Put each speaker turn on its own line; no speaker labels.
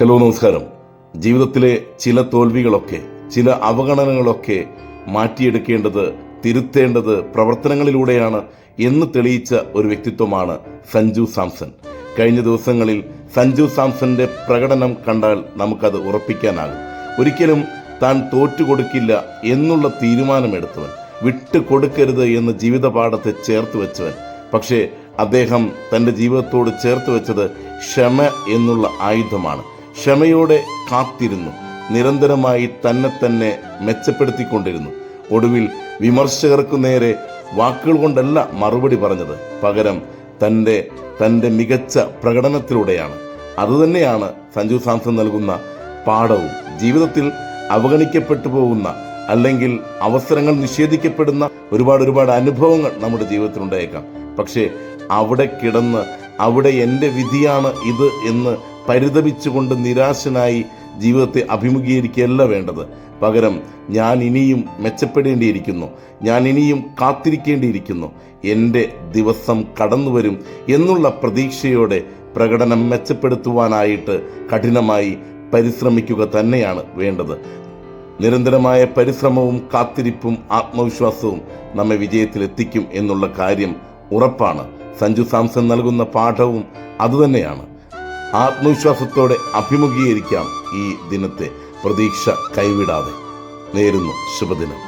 Hello, നമസ്കാരം. ജീവിതത്തിലെ ചില തോൽവികളൊക്കെ, ചില അവഗണനകളൊക്കെ മാറ്റിയെടുക്കേണ്ടത്, തിരുത്തേണ്ടത് പ്രവർത്തനങ്ങളിലൂടെയാണ് എന്ന് തെളിയിച്ച ഒരു വ്യക്തിത്വമാണ് സഞ്ജു സാംസൺ. കഴിഞ്ഞ ദിവസങ്ങളിൽ സഞ്ജു സാംസന്റെ പ്രകടനം കണ്ടാൽ നമുക്കത് ഉറപ്പിക്കാനാകും. ഒരിക്കലും താൻ തോറ്റുകൊടുക്കില്ല എന്നുള്ള തീരുമാനമെടുത്തവൻ, വിട്ടുകൊടുക്കരുത് എന്ന് ജീവിതപാഠത്തെ ചേർത്ത് വെച്ചവൻ. പക്ഷേ അദ്ദേഹം തൻ്റെ ജീവിതത്തോട് ചേർത്ത് വെച്ചത് ക്ഷമ എന്നുള്ള ആയുധമാണ്. ക്ഷമയോടെ കാത്തിരുന്നു, നിരന്തരമായി തന്നെ മെച്ചപ്പെടുത്തിക്കൊണ്ടിരുന്നു. ഒടുവിൽ വിമർശകർക്കു നേരെ വാക്കുകൾ കൊണ്ടല്ല മറുപടി പറഞ്ഞത്, പകരം തൻ്റെ മികച്ച പ്രകടനത്തിലൂടെയാണ്. അതുതന്നെയാണ് സഞ്ജു സാംസൺ നൽകുന്ന പാഠവും. ജീവിതത്തിൽ അവഗണിക്കപ്പെട്ടു പോകുന്ന, അല്ലെങ്കിൽ അവസരങ്ങൾ നിഷേധിക്കപ്പെടുന്ന ഒരുപാട് അനുഭവങ്ങൾ നമ്മുടെ ജീവിതത്തിൽ ഉണ്ടായേക്കാം. പക്ഷേ അവിടെ കിടന്ന്, അവിടെ എൻ്റെ വിധിയാണ് ഇത് എന്ന് പരിതപിച്ചുകൊണ്ട് നിരാശനായി ജീവിതത്തെ അഭിമുഖീകരിക്കുകയല്ല വേണ്ടത്. പകരം ഞാൻ ഇനിയും മെച്ചപ്പെടേണ്ടിയിരിക്കുന്നു, ഞാൻ ഇനിയും കാത്തിരിക്കേണ്ടിയിരിക്കുന്നു, എൻ്റെ ദിവസം കടന്നു വരും എന്നുള്ള പ്രതീക്ഷയോടെ പ്രകടനം മെച്ചപ്പെടുത്തുവാനായിട്ട് കഠിനമായി പരിശ്രമിക്കുക തന്നെയാണ് വേണ്ടത്. നിരന്തരമായ പരിശ്രമവും കാത്തിരിപ്പും ആത്മവിശ്വാസവും നമ്മെ വിജയത്തിലെത്തിക്കും എന്നുള്ള കാര്യം ഉറപ്പാണ്. സഞ്ജു സാംസൺ നൽകുന്ന പാഠവും അതുതന്നെയാണ്. ആത്മവിശ്വാസത്തോടെ അഭിമുഖീകരിക്കാം ഈ ദിനത്തെ, പ്രതീക്ഷ കൈവിടാതെ. നേരുന്നു ശുഭദിനം.